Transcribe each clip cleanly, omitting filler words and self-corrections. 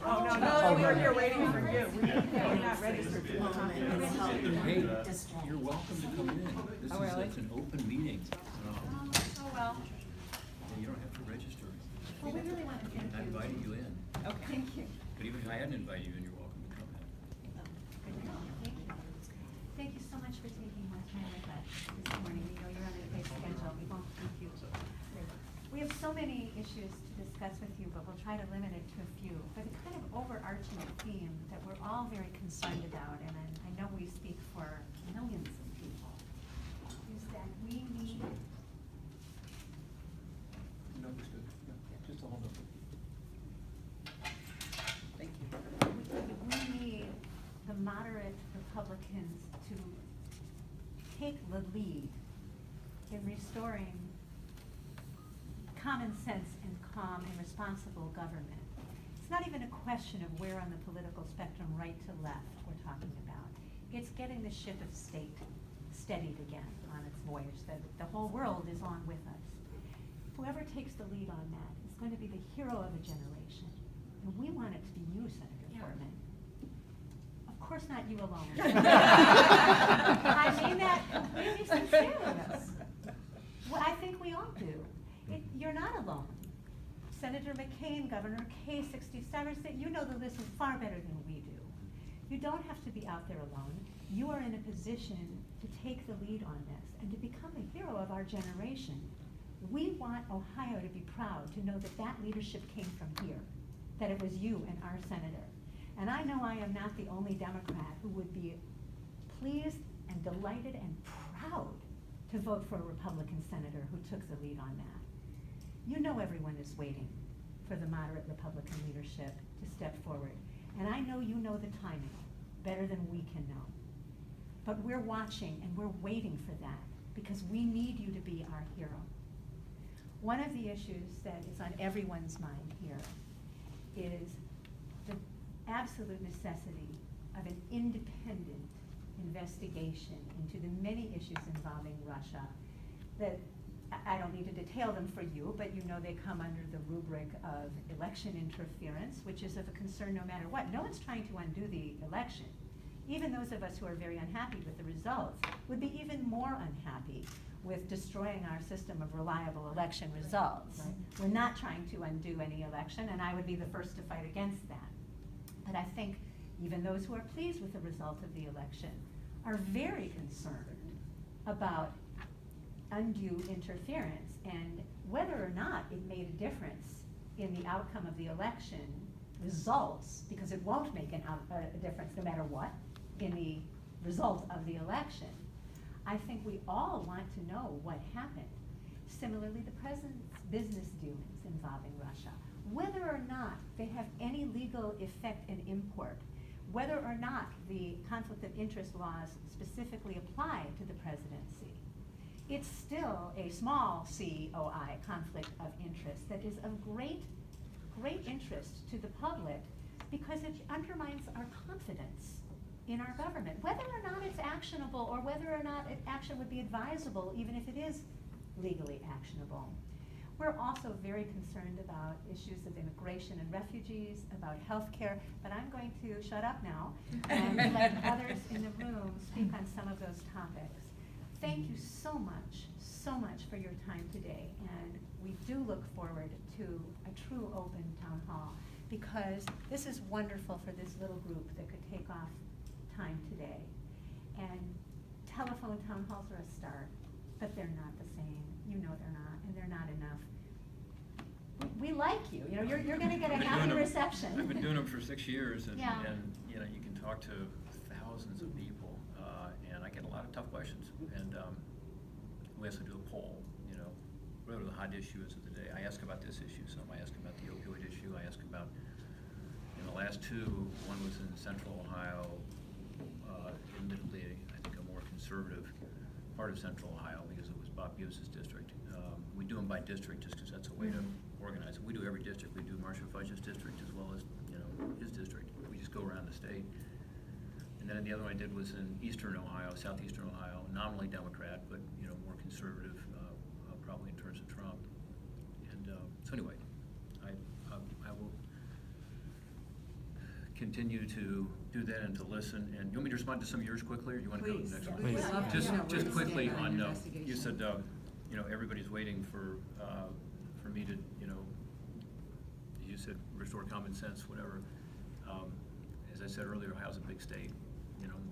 Oh, no, we were here waiting for you. We're not registered to comment. Hey, you're welcome to come in. This Oh, really? it's an open meeting. Oh, well. You don't have to register. Well, we really want to thank I you. invited you in. Okay. Thank you. But even if I hadn't invited you in, you're welcome to come in. Thank you. Thank you so much for taking more time with us this morning. We know you're on a tight schedule. We won't keep you. We have so many issues to discuss with you, but we'll try to limit it to a few. But a kind of overarching theme that we're all very concerned about, and I know we speak for millions of people, is that we need No, it's good. Just a hold up. Thank you. we need the moderate Republicans to take the lead in restoring common sense and calm and responsible government. It's not even a question of where on the political spectrum, right to left, we're talking about. It's getting the ship of state steadied again on its voyage, that the whole world is on with us. Whoever takes the lead on that is going to be the hero of a generation. And we want it to be you, Senator Portman. Of course not you alone. I mean that completely sincerely. Well, I think we all do. You're not alone. Senator McCain, Governor Kay, 67, you know the list is far better than we do. You don't have to be out there alone. You are in a position to take the lead on this and to become the hero of our generation. We want Ohio to be proud to know that that leadership came from here, that it was you and our senator. And I know I am not the only Democrat who would be pleased and delighted and proud to vote for a Republican senator who took the lead on that. You know everyone is waiting for the moderate Republican leadership to step forward. And I know you know the timing better than we can know. But we're watching and we're waiting for that because we need you to be our hero. One of the issues that is on everyone's mind here is the absolute necessity of an independent investigation into the many issues involving Russia that I don't need to detail them for you, but you know they come under the rubric of election interference, which is of a concern no matter what. No one's trying to undo the election. Even those of us who are very unhappy with the results would be even more unhappy with destroying our system of reliable election results. Right. We're not trying to undo any election, and I would be the first to fight against that. But I think even those who are pleased with the result of the election are very concerned about undue interference and whether or not it made a difference in the outcome of the election results, because it won't make a difference no matter what in the result of the election. I think we all want to know what happened. Similarly, the president's business dealings involving Russia, whether or not they have any legal effect and import, whether or not the conflict of interest laws specifically apply to the presidency. It's still a small COI, conflict of interest, that is of great interest to the public because it undermines our confidence in our government, whether or not it's actionable or whether or not action would be advisable, even if it is legally actionable. We're also very concerned about issues of immigration and refugees, about healthcare, but I'm going to shut up now and let others in the room speak on some of those topics. Thank you so much for your time today, and we do look forward to a true open town hall because this is wonderful for this little group that could take off time today. And telephone town halls are a start, but they're not the same. You know they're not, and they're not enough. We like you. You know, you're going to get a happy reception. I've been doing them for 6 years, and, yeah. and you know, you can talk to thousands of people, and I get a lot of tough questions. And we also do a poll. You know, whatever the hot issue is of the day. I ask about this issue, some I ask about the opioid issue. I ask about, in the last two, one was in Central Ohio. Admittedly, I think a more conservative part of Central Ohio because it was Bob Gibbs's district. We do them by district just because that's a way to organize it. We do every district. We do Marcia Fudge's district as well as his district. We just go around the state. And then the other one I did was in Eastern Ohio, Southeastern Ohio, nominally Democrat, but more conservative, probably in terms of Trump. And so anyway, I will continue to do that and to listen. And you want me to respond to some of yours quickly, or you want to go to the next one? Please. We'd love to Just, know where just you quickly stand on on, your you investigation. said, everybody's waiting for me to, you said restore common sense, whatever. As I said earlier, Ohio's a big state,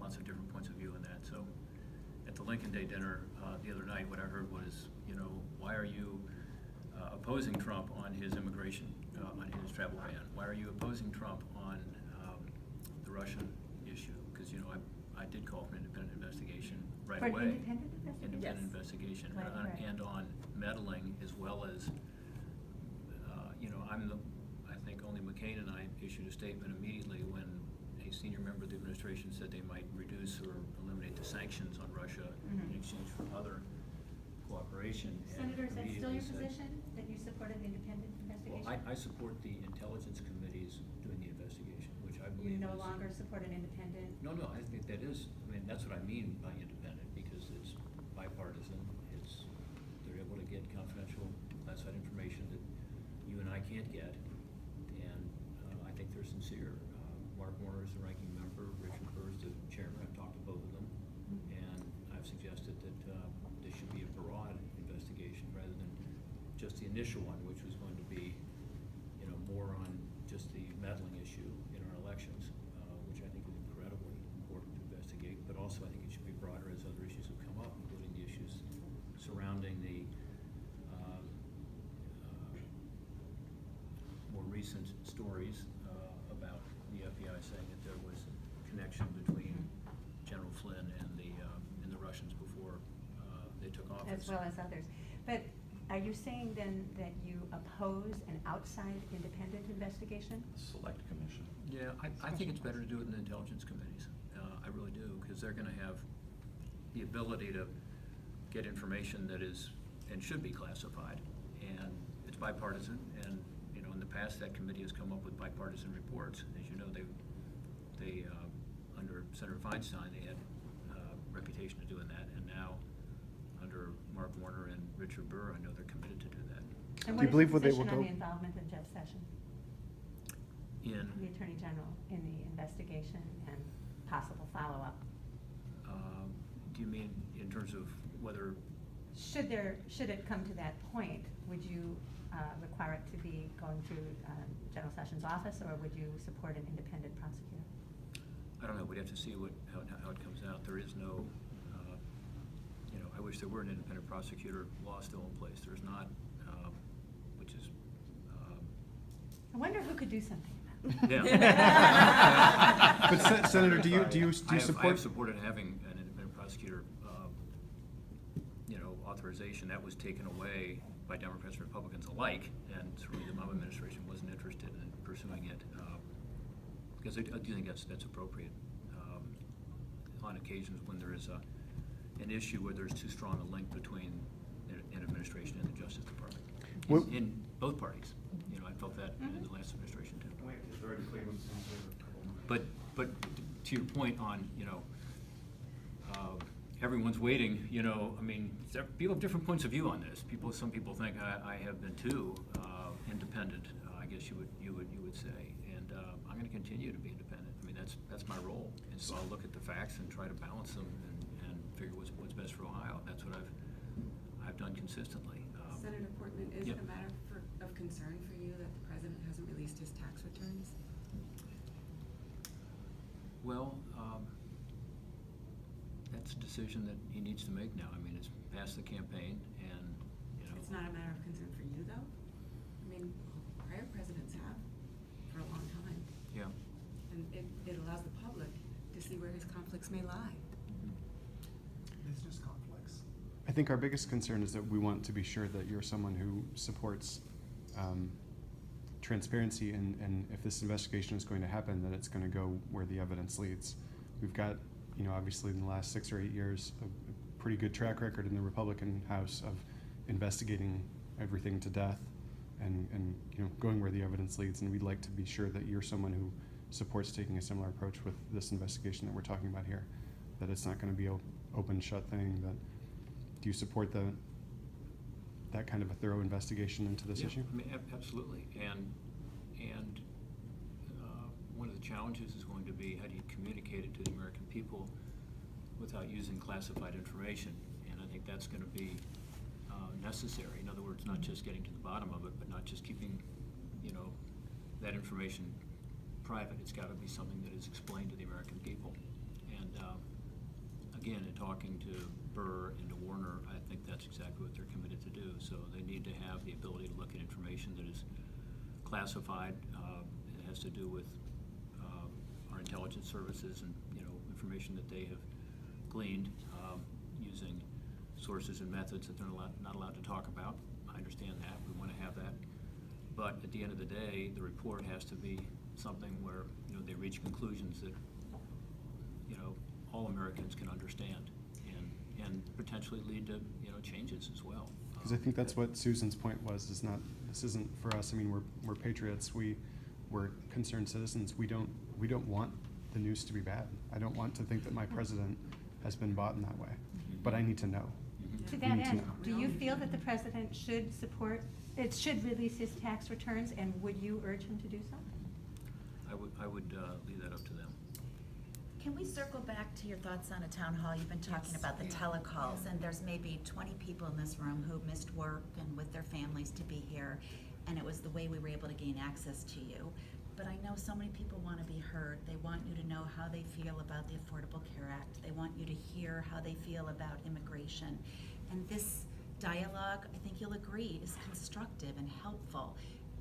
lots of different points of view in that. So at the Lincoln Day dinner the other night, what I heard was, why are you opposing Trump on his immigration, on his travel ban? Why are you opposing Trump on the Russian issue? Because, I did call for an independent investigation right For an away. independent investigation? Independent Yes. investigation, Right. and on meddling, as well as, I think only McCain and I issued a statement immediately when a senior member of the administration said they might reduce or eliminate the sanctions on Russia in exchange for other cooperation. and Senator, is that still your immediately said- position, that you support an independent investigation? Well, I support the intelligence committees doing the investigation, which I believe You no is- longer support an independent? No, I think that is, that's what I mean by independent, because it's bipartisan, they're able to get confidential classified information that you and I can't get, and I think they're sincere. Mark Warner is the ranking member, Richard Burr is the chairman, I've talked to both of them, and I've suggested that this should be a broad investigation rather than just the initial one, which was going to be, more on just the meddling issue in our elections, which I think is incredibly important to investigate, but also I think it should be broader as other issues have come up, including the issues surrounding the more recent stories about the FBI saying that there was connection between General Flynn and the Russians before they took office. As well as others. But are you saying then that you oppose an outside independent investigation? Select commission. Yeah, I think it's better to do it in the intelligence committees. I really do, because they're gonna have the ability to get information that is, and should be classified. And it's bipartisan, and, in the past, that committee has come up with bipartisan reports. As you know, they under Senator Feinstein, they had a reputation of doing that, and now, under Mark Warner and Richard Burr, I know they're committed to do that. And Do you believe what they is your will position go- on the involvement of Jeff Sessions, In, the Attorney General, in the investigation and possible follow-up? do you mean in terms of whether? Should it come to that point, would you require it to be going through General Sessions' office, or would you support an independent prosecutor? I don't know, we'd have to see how it comes out. There is no, I wish there were an independent prosecutor law still in place. There's not, which is, I wonder who could do something about it. yeah. But Senator, do you I support? have supported having an independent prosecutor, authorization. That was taken away by Democrats and Republicans alike, and certainly the Obama administration wasn't interested in pursuing it, because I do think that's appropriate on occasions when there is an issue where there's too strong a link between an administration and the Justice Department in both parties. I felt that in the last administration too. But to your point on, everyone's waiting, people have different points of view on this. Some people think I have been too independent, I guess you would say. And I'm gonna continue to be independent. That's my role. And so I'll look at the facts and try to balance them and figure what's best for Ohio. That's what I've done consistently. Senator Portman, is yeah. it a matter of concern for you that the president hasn't released his tax returns? Well, that's a decision that he needs to make now. It's past the campaign, and, It's not a matter of concern for you, though? Prior presidents have for a long time, yeah. and it allows the public to see where his conflicts may lie. Business conflicts. I think our biggest concern is that we want to be sure that you're someone who supports transparency, and if this investigation is going to happen, that it's going to go where the evidence leads. We've got, obviously in the last 6 or 8 years, a pretty good track record in the Republican House of investigating everything to death and going where the evidence leads, and we'd like to be sure that you're someone who supports taking a similar approach with this investigation that we're talking about here, that it's not going to be an open shut thing. Do you support that kind of a thorough investigation into this issue? Absolutely. And one of the challenges is going to be how do you communicate it to the American people without using classified information? And I think that's going to be necessary. In other words, not just getting to the bottom of it, but not just keeping, that information private. It's got to be something that is explained to the American people. And again, in talking to Burr and to Warner, I think that's exactly what they're committed to do. So they need to have the ability to look at information that is classified. It has to do with our intelligence services and information that they have gleaned using sources and methods that they're not allowed to talk about. I understand that. We want to have that. But at the end of the day, the report has to be something where they reach conclusions that all Americans can understand and potentially lead to changes as well. Because I think that's what Susan's point was. This isn't for us. I mean, we're patriots. We're concerned citizens. We don't want the news to be bad. I don't want to think that my president has been bought in that way. But I need to know. To We that need to end, know. do you feel that the president should should release his tax returns, and would you urge him to do so? I would leave that up to them. Can we circle back to your thoughts on a town hall? You've been talking Yes. about the Yeah. telecalls, Yeah. and there's maybe 20 people in this room who missed work and with their families to be here, and it was the way we were able to gain access to you. But I know so many people want to be heard. They want you to know how they feel about the Affordable Care Act. They want you to hear how they feel about immigration. And this dialogue, I think you'll agree, is constructive and helpful.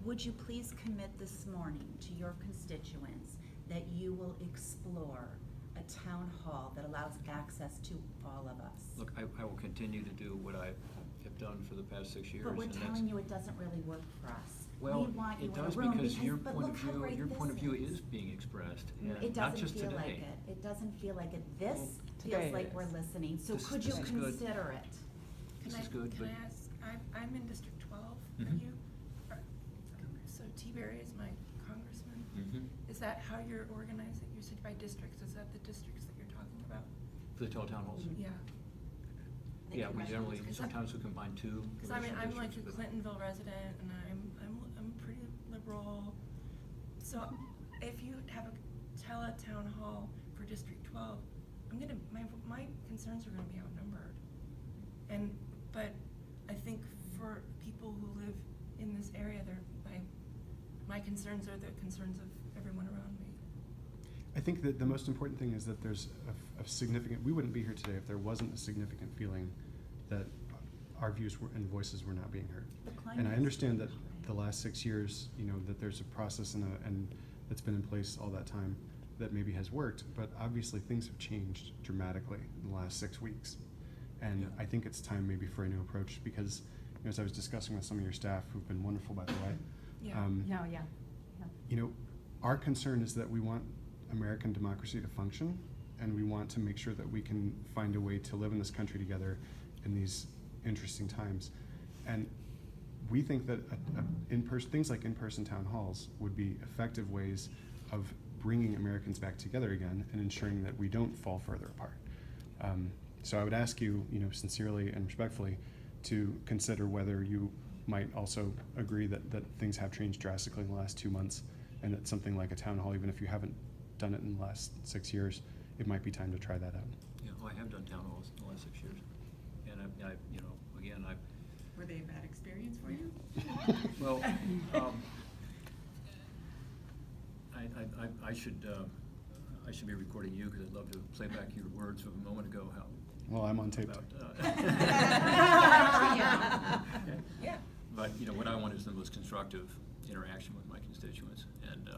Would you please commit this morning to your constituents that you will explore a town hall that allows access to all of us? Look, I will continue to do what I have done for the past 6 years. But we're and that's- telling you it doesn't really work for us. Well, We want you it in a does room because your but point look of how view, great your this point of view is being expressed, It and not doesn't just feel today. like it. It doesn't feel like it. This Today feels it like is. we're listening, so This- could you this is good. consider it? This is good, Can but I ask, I'm in District 12, are Mhm. you? So T-Berry is my congressman. Mhm. Is that how you're organizing? You said by districts, is that the districts that you're talking about? for the town halls. Mhm. Yeah. Yeah, we generally, Is that- sometimes we combine two. Cause I mean, I'm like a commissioner districts, but- Clintonville resident and I'm pretty liberal. So if you have a town hall for District 12, my concerns are gonna be outnumbered. But I think for people who live in this area, my concerns are the concerns of everyone around me. I think that the most important thing is that there's a significant, we wouldn't be here today if there wasn't a significant feeling that our views and voices were not being heard. The climate And I is understand that changing. the last 6 years, that there's a process and that's been in place all that time that maybe has worked, but obviously things have changed dramatically in the last 6 weeks. And Yeah. I think it's time maybe for a new approach because, as I was discussing with some of your staff who've been wonderful, by the way, Yeah. No, yeah. our concern is that we want American democracy to function, and we want to make sure that we can find a way to live in this country together in these interesting times. And we think that things like in-person town halls would be effective ways of bringing Americans back together again and ensuring that we don't fall further apart. So I would ask you, sincerely and respectfully, to consider whether you might also agree that things have changed drastically in the last 2 months, and that something like a town hall, even if you haven't done it in the last 6 years, it might be time to try that out. Yeah, I have done town halls in the last 6 years. And again, Were they a bad experience for you? well, I should be recording you because I'd love to play back your words of a moment ago. Well, I'm on tape. About, Yeah. But, what I want is the most constructive interaction with my constituents. And,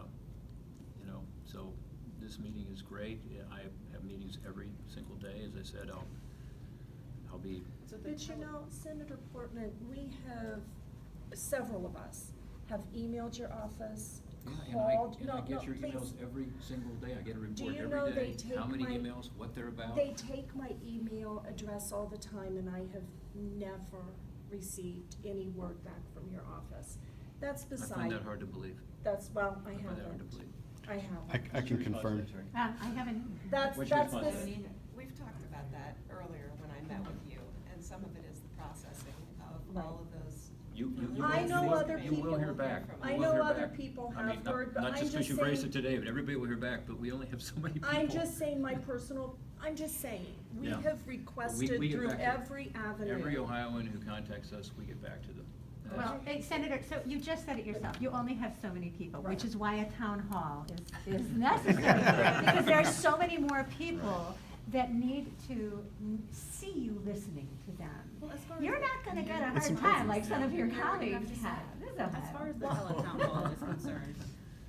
so this meeting is great. Yeah, I have meetings every single day. As I said, I'll be, But Senator Portman, we have, several of us have emailed your office, yeah, called. and I No, get your please. emails every single day. I get a Do report you know every they day, take how many my- emails, what they're about. They take my email address all the time, and I have never received any word back from your office. That's I beside. find that hard to believe. Well, I I find that hard to haven't. believe. I haven't. I can confirm. I haven't. That's What's your this. response? We've talked about that earlier when I met with you, and some of it is the processing of Right. all of those You I will- know you will- other You will people- hear back. You I will know hear other back. people I mean, have not- heard, but Not I'm just because just you've raised saying- it today, but everybody will hear back, but we only have so many people. I'm just saying I'm just saying, we Yeah. have We requested get through back to- every avenue. Every Ohioan who contacts us, we get back to them. Well, Senator, so you just said it yourself, you only have so many people, which is why a town hall is necessary. Because there are so many more people that need to see you listening to them. Well, as far as You're the- not gonna get a It's hard important. time like some of your You're gonna have colleagues to have. say. This is Ohio. As far as the teletown hall is concerned,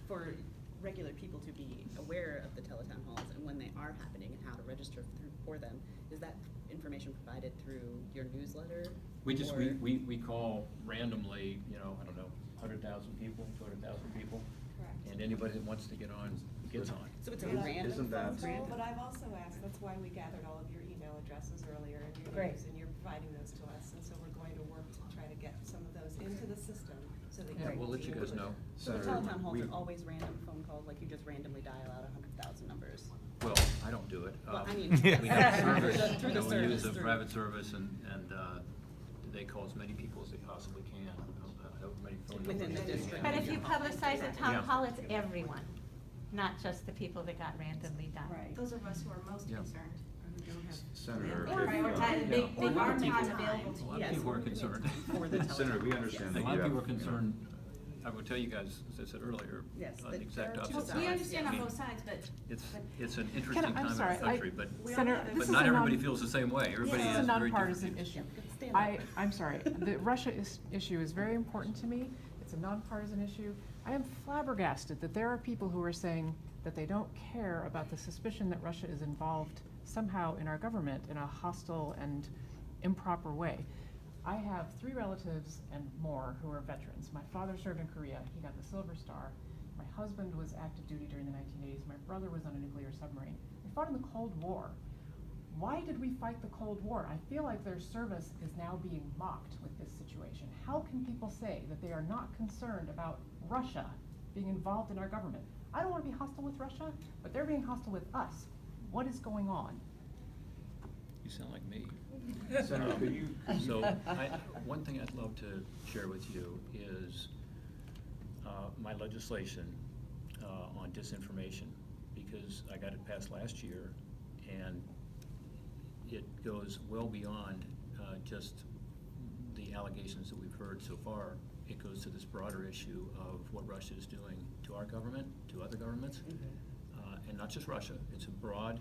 for regular people to be aware of the teletown halls and when they are happening and how to register for them, is that information provided through your newsletter? We just, or- we call randomly, you know, I don't know, 100,000 people, 200,000 people. Correct. And anybody that wants to get on, gets on. So it's a Yeah. random Isn't that- phone call? But I've also asked, that's why we gathered all of your email addresses earlier and your Great. names, and you're providing those to us, and so we're going to work to try to get some of those into the system, so that Yeah, you we'll will let be you able guys to- know. So the Senator, teletown halls we- are always random phone calls, like you just randomly dial out 100,000 numbers? Well, I don't do it. Well, I mean, We have through service, the- through you know, the we use service, a through- private service and they call as many people as they possibly can. However many phone Within numbers the they district. can. But if you publicize a town Yeah. hall, it's everyone, not just the people that got randomly done. Right. Those of us who are most Yeah. concerned. Senator, Or if, prioritize, make A lot our of people- time available to A you. lot Yes, of people are we're gonna concerned. for the Senator, we teletown. understand A that lot you of people are have, you know, concerned, I will tell you guys, as I said earlier, Yes, the that exact there are two opposite. sides. We understand I on mean, both sides, but. It's an interesting I'm time in our sorry, country, but Senator, this but is not a everybody non- feels the same way. Everybody This has is a very different nonpartisan views. issue. Stand up. I'm sorry, the Russia issue is very important to me. It's a nonpartisan issue. I am flabbergasted that there are people who are saying that they don't care about the suspicion that Russia is involved somehow in our government in a hostile and improper way. I have 3 relatives and more who are veterans. My father served in Korea. He got the Silver Star. My husband was active duty during the 1980s. My brother was on a nuclear submarine. We fought in the Cold War. Why did we fight the Cold War? I feel like their service is now being mocked with this situation. How can people say that they are not concerned about Russia being involved in our government? I don't want to be hostile with Russia, but they're being hostile with us. What is going on? You sound like me. Senator, could you? So, one thing I'd love to share with you is my legislation on disinformation, because I got it passed last year, and it goes well beyond just the allegations that we've heard so far. It goes to this broader issue of what Russia is doing to our government, to other governments, and not just Russia. It's a broad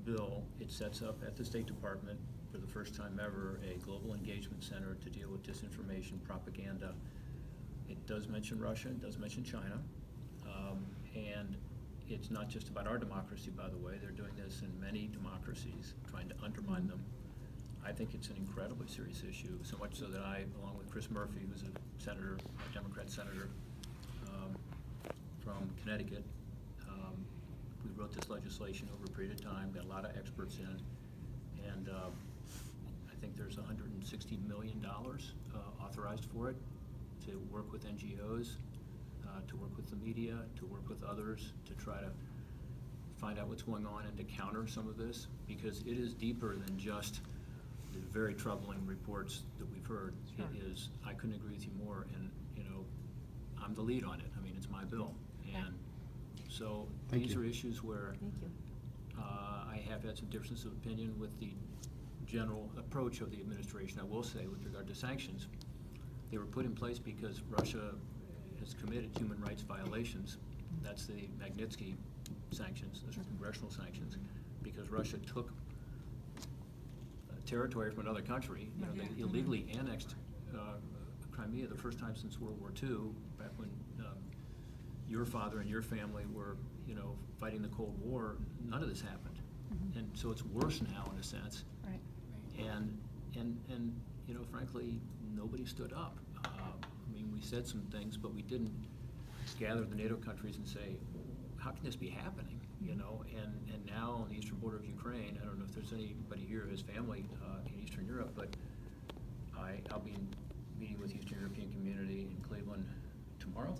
bill. It sets up at the State Department, for the first time ever, a global engagement center to deal with disinformation, propaganda. It does mention Russia, it does mention China, and it's not just about our democracy, by the way. They're doing this in many democracies, trying to undermine them. I think it's an incredibly serious issue, so much so that I, along with Chris Murphy, who's a senator, a Democrat senator from Connecticut, we wrote this legislation over a period of time, got a lot of experts in, and I think there's $160 million authorized for it, to work with NGOs, to work with the media, to work with others, to try to find out what's going on and to counter some of this, because it is deeper than just the very troubling reports that we've heard. Sure. It is, I couldn't agree with you more, and, you know, I'm the lead on it. I mean, it's my bill. And so Thank these you. are issues where I have had some differences of opinion with the general approach of the administration. I will say, with regard to sanctions, they were put in place because Russia has committed human rights violations. That's the Magnitsky sanctions, those are congressional sanctions, because Russia took territory from another country. You know, they illegally annexed Crimea the first time since World War II, back when your father and your family were, you know, fighting the Cold War. None of this happened. And so it's worse now, in a sense. Right. And you know, frankly, nobody stood up. I mean, we said some things, but we didn't gather the NATO countries and say, how can this be happening? You know, and now on the eastern border of Ukraine, I don't know if there's anybody here who has family in Eastern Europe, but I'll be meeting with the Eastern European community in Cleveland tomorrow,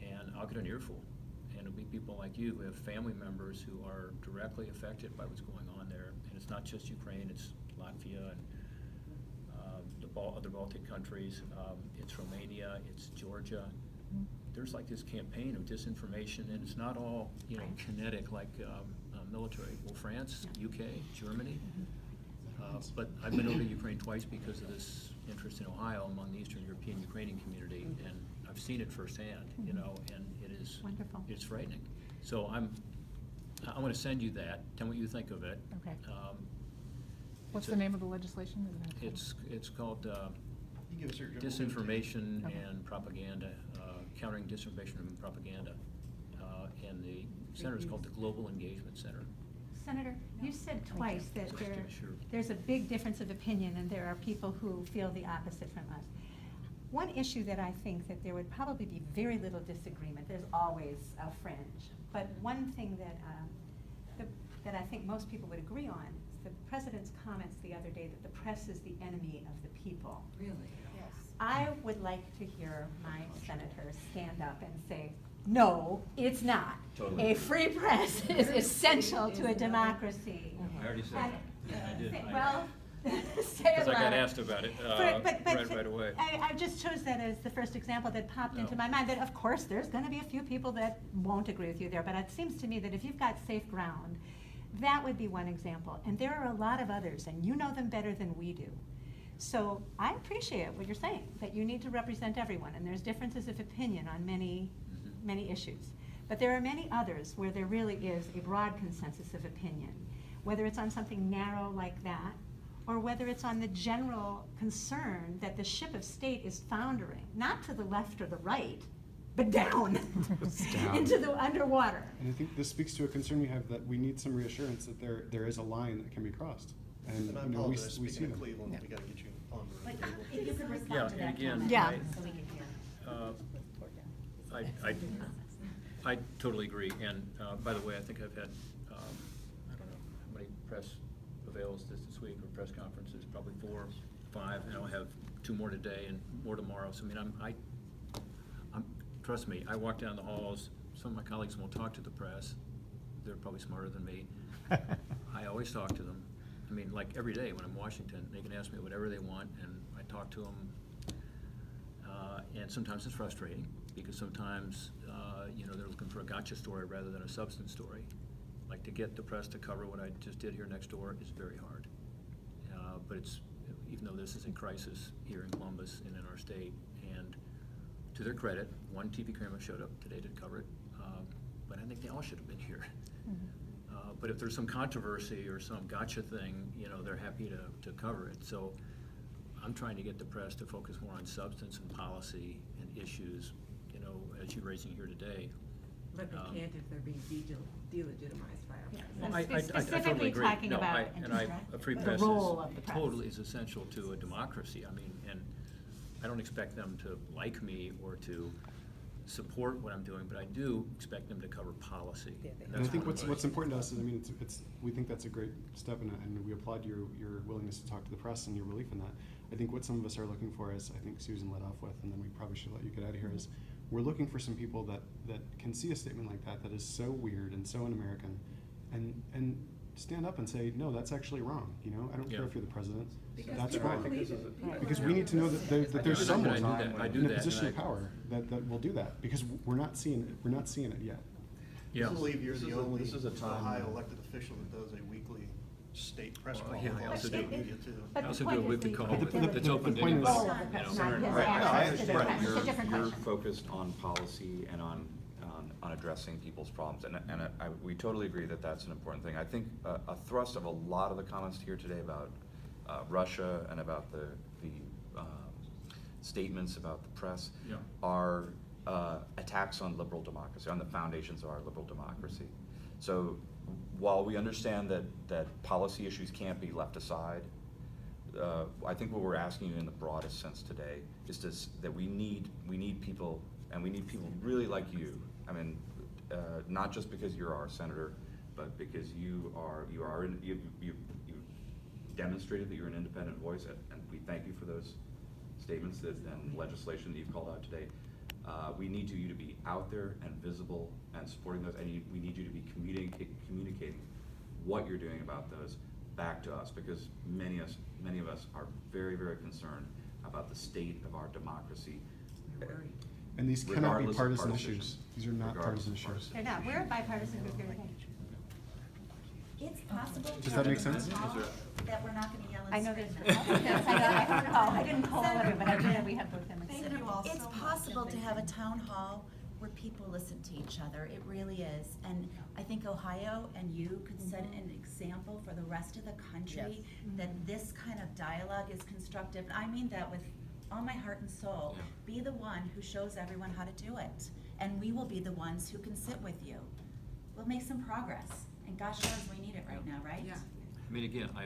and I'll get an earful. And it'll be people like you who have family members who are directly affected by what's going on there. And it's not just Ukraine, it's Latvia and other Baltic countries, it's Romania, it's Georgia. There's like this campaign of disinformation, and it's not all, you know, kinetic like military. Well, France, UK, Germany. But I've been over to Ukraine twice because of this interest in Ohio among the Eastern European Ukrainian community, and I've seen it firsthand, you know, and it is Wonderful. It's frightening. So I want to send you that. Tell me what you think of it. Okay. What's It's the a- name of the legislation? Does it have It's called You give us your general disinformation Okay. and propaganda, countering disinformation and propaganda. And the center is called the Global Engagement Center. Senator, you said twice that Just there, sure. there's a big difference of opinion and there are people who feel the opposite from us. One issue that I think that there would probably be very little disagreement, there's always a fringe, but one thing that, that I think most people would agree on is the President's comments the other day that the press is the enemy of the people. Really? Yes. I would like to hear my senator stand up and say, no, it's not. Totally. A free press is essential to a democracy. I already said And- that. Yeah, I did. Well, say it Because I got louder. asked about it right away. I just chose that as the first example that popped into No. my mind, that of course, there's gonna be a few people that won't agree with you there, but it seems to me that if you've got safe ground, that would be one example. And there are a lot of others, and you know them better than we do. So I appreciate what you're saying, that you need to represent everyone, and there's differences of opinion on many issues. But there are many others where there really is a broad consensus of opinion, whether it's on something narrow like that, or whether it's on the general concern that the ship of state is foundering, not to the left or the right, but down, Down. into the underwater. And I think this speaks to a concern we have, that we need some reassurance that there is a line that can be crossed. And, And I you know, we apologize, see speaking of them. Cleveland, Yeah. we gotta get you on the Like, road. if you could Yeah, respond to and that again, comment. Yeah. I- So we can hear. I totally agree, and by the way, I think I've had, I don't know how many press avails this week, or press conferences, probably 4 or 5, and I'll have 2 more today and more tomorrow, so I mean, I'm trust me, I walk down the halls, some of my colleagues will talk to the press, they're probably smarter than me. I always talk to them, I mean, like every day when I'm in Washington, they can ask me whatever they want, and I talk to them. And sometimes it's frustrating, because sometimes, you know, they're looking for a gotcha story rather than a substance story. Like, to get the press to cover what I just did here next door is very hard. But it's, even though this is a crisis here in Columbus and in our state, and to their credit, one TV camera showed up today to cover it, but I think they all should have been here. But if there's some controversy or some gotcha thing, you know, they're happy to cover it. So I'm trying to get the press to focus more on substance and policy and issues, you know, as you're raising here today. But they can't if they're being delegitimized by our Yeah. president. Well, And I totally specifically agree. talking No, about a free the press role of the press. totally is essential to a democracy. I mean, and I don't expect them to like me or to support what I'm doing, but I do expect them to cover policy. Yeah, they And I that's think one of what's the- important to us is, I mean, we think that's a great step, and we applaud your willingness to talk to the press and your belief in that. I think what some of us are looking for, is I think Susan led off with, and then we probably should let you get out of here, is we're looking for some people that can see a statement like that is so weird and so un-American, and stand up and say, no, that's actually wrong, you know? I don't care Yeah. if you're the president, Because that's people wrong. believe this is a- Right. Because we need to know that there's I someone do that. I do in a that, position and of power that will do that, because we're not seeing it yet. Yeah. I believe you're This the is a- only this is a time- Ohio elected official that does a weekly state press Well, call. yeah, I with all also state do. media too. But I the also point do a is weekly the call ability- that's open the to point is- anybody, Role of the you press, know. not his Right, no, I access to the understand. press. It's a different You're question. focused on policy and on addressing people's problems, and we totally agree that that's an important thing. I think a thrust of a lot of the comments here today about Russia and about the statements about the press Yeah. are attacks on liberal democracy, on the foundations of our liberal democracy. So while we understand that policy issues can't be left aside, I think what we're asking you in the broadest sense today is that we need people, and we need people really like you. I mean, not just because you're our senator, but because you demonstrated that you're an independent voice, and we thank you for those statements and legislation that you've called out today. We need you to be out there and visible and supporting those, and we need you to be communicating what you're doing about those back to us, because many of us are very, very concerned about the state of our democracy. And these cannot be Regardless of partisan partisan. issues. These are not Regardless partisan of issues. partisan. They're not, we're a bipartisan group here today. It's possible. Does to that have make a sense? town hall that we're not gonna yell and I know scream there's, at. yes, I didn't call of it, but I did, we have both them. Thank you all. It's possible to have a town hall where people listen to each other. It really is. And I think Ohio and you could set an example for the rest of the country that this kind of dialogue is constructive. I mean that with all my heart and soul. Be the one who shows everyone how to do it. And we will be the ones who can sit with you. We'll make some progress. And gosh knows we need it right now, right? Yeah. I mean, again, I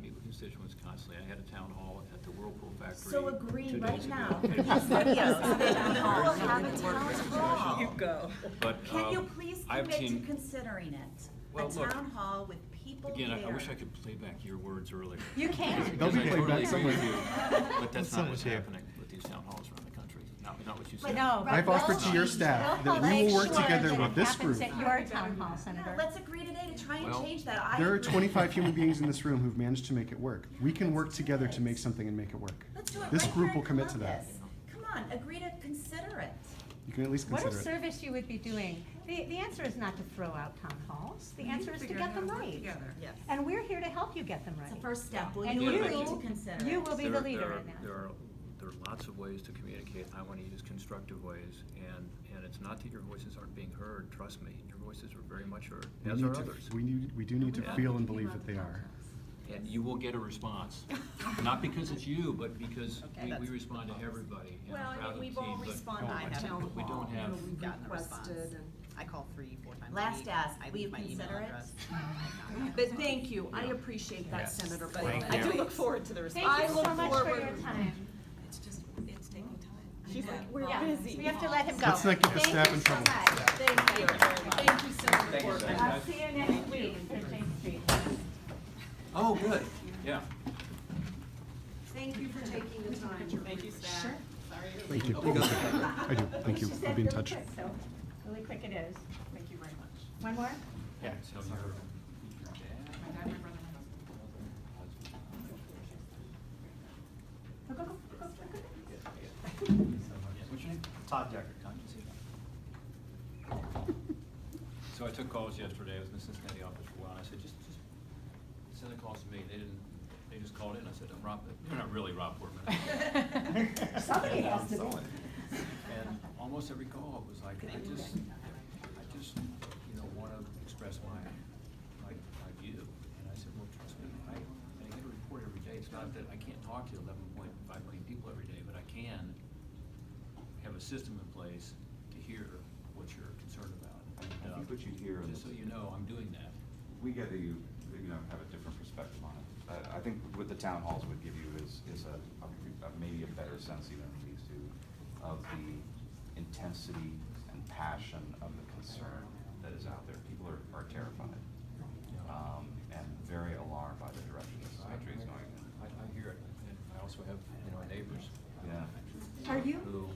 meet with constituents constantly. I had a town hall at the Whirlpool factory. So agree 2 right days now ago. for these videos that we will have a town hall. You go. But, Can you please I've commit to seen- considering it? Well, A look, town hall with people Again, there. I wish I could play back your words earlier. You can. They'll be Because I played back totally agree with somewhere. you, but that's Let's not send what's it to you. happening with these town halls around the country. Not what you But said. no, but I've we'll offered to your make- staff we'll that we make will work sure together that with it this happens group. at your town hall, Yeah, Senator. let's agree today to try and Well, change that. There are agree. 25 human beings in this room who've managed to make it work. We can work together to make something and make it work. Let's do it This right group here will in commit to that. Columbus. Come on, agree to consider it. You can at least What a consider it. service you would be doing. The answer is not to throw out town halls. The We need answer is to figure get out how them to work right. together. Yes. And we're here to help you get them right. It's the first step. Will And you you- agree to consider it? you will be the There- leader there are- in that. There are lots of ways to communicate. I want to use constructive ways, and it's not that your voices aren't being heard. Trust me, your voices are very much heard, We as need are to- others. we do need to Yeah. feel and believe that they are. And you will get a response, not because it's you, but because Okay, we that's- response to everybody. And Well, I'm I proud mean, of the we've team, all but- responded I to haven't- town hall. we don't You know, have- we've gotten a response. requested and. I call 3-4 times a Last week. ask, I will you leave my email consider it? address. But thank you, I Yeah. appreciate that, Yeah. Senator, But but I do look forward to the response. Thank you I so look much for forward- your time. It's just, it's taking time. She's like, We're Yeah, busy. We have to let him go. Let's not get the Thank staff you in so trouble. much. Thank you, thank you, Senator Thank you, Portman. Senator. I'll see you next week for James Street. Oh, good, yeah. Thank you for taking the time. Thank you, staff. Sure. Sorry you're Thank late. you. I do, thank you. She We'll said be in really touch. quick, so really quick it is. Thank you very much. One more? Yeah. So your dad? My dad, my brother, my husband. Go, go, go, go, go, go. What's your name? Todd Decker, Congress. So I took calls yesterday. I was in the Cincinnati office for a while. And I said, just send the calls to me. They just called in. I said, I'm Rob. You're not really Rob Portman. Somebody has to be. And almost every call was like, I just, want to express my view. And I said, well, trust me, I get a report every day. It's not that I can't talk to 11.5 million people every day, but I can have a system in place to hear what you're concerned about. And, I think what you hear in just so the- you know, I'm doing that. We get that you have a different perspective on it. I think what the town halls would give you is maybe a better sense even than these two of the intensity and passion of the concern that is out there. People are terrified and very alarmed by the direction this country is going in. I hear it, and I also have, neighbors. Yeah. Are you? Who,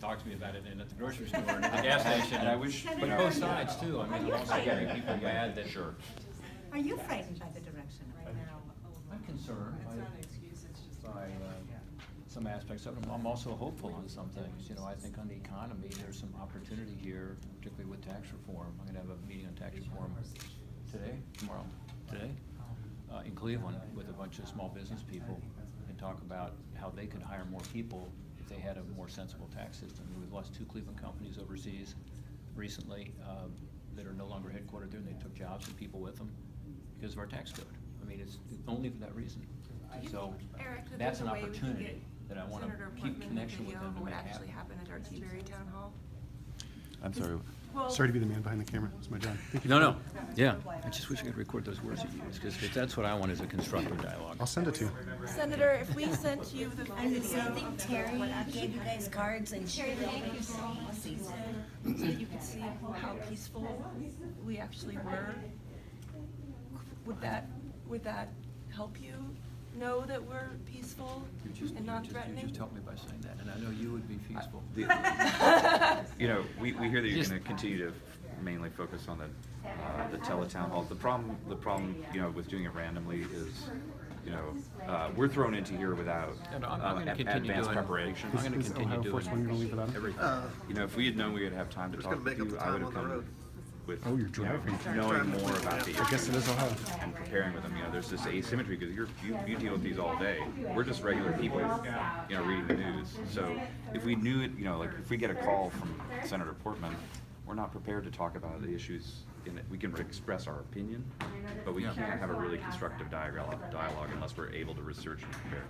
talk to me about it at the grocery store and at the gas station. And I wish- But both sides too. I mean, I'm also getting people mad that. Sure. Are you frightened by the direction right now? I'm concerned It's by, not an excuse, it's just. by some aspects of it. I'm also hopeful on some things. I think on the economy, there's some opportunity here, particularly with tax reform. I'm gonna have a meeting on tax reform today, in Cleveland with a bunch of small business people and talk about how they could hire more people if they had a more sensible tax system. We've lost 2 Cleveland companies overseas recently that are no longer headquartered there, and they took jobs and people with them because of our tax code. I mean, it's only for that reason. Do you So think, Eric, that that's there's an a way we can opportunity get that I want to Senator keep Portman connection with video them of to what make actually happen. happened at our T-Berry Town Hall? I'm sorry. Sorry to be the man behind the camera. It's my job. Thank you. No, yeah. I just wish I could record those words you use, because that's what I want is a constructive dialogue. I'll send it to you. Senator, if we sent you the And video. I think Terry gave you guys cards and shared the policies. So that you could see how peaceful we actually were. Would that help you know that we're peaceful and not You threatening? just helped me by saying that, and I know you would be peaceful. We hear that you're Just- gonna continue to mainly focus on the teletown halls. The problem, with doing it randomly is you know, we're thrown into here without And I'm gonna continue advanced doing- preparation. I'm gonna Is continue Ohio Force One gonna leave doing without him? everything. You know, if we had known we would have time to Just talk gonna make with up you, the I would time have on the come road. with, Oh, you're you know, driving. knowing more about the I guess it is Ohio. and preparing with them. You know, there's this asymmetry because you deal with these all day. We're just regular people, you know, reading the news. So if we knew it, you know, like if we get a call from Senator Portman, we're not prepared to talk about the issues. We can express our opinion, but we can't have a really constructive dialogue unless we're able to research and compare.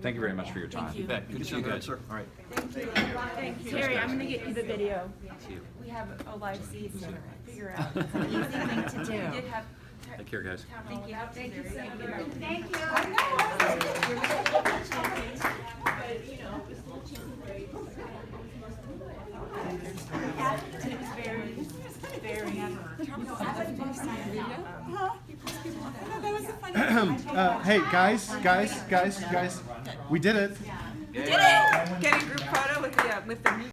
Thank you very much for your time. Thank you. Bet. Good to see you guys. Sir. All right. Terry, I'm gonna get you the video. See you. We have a live feed to figure out. It's an easy thing to We do. did have Take care, guys. town hall without Thank you Terry. so much. Thank you. Hey, guys, we did it. Getting group photo with the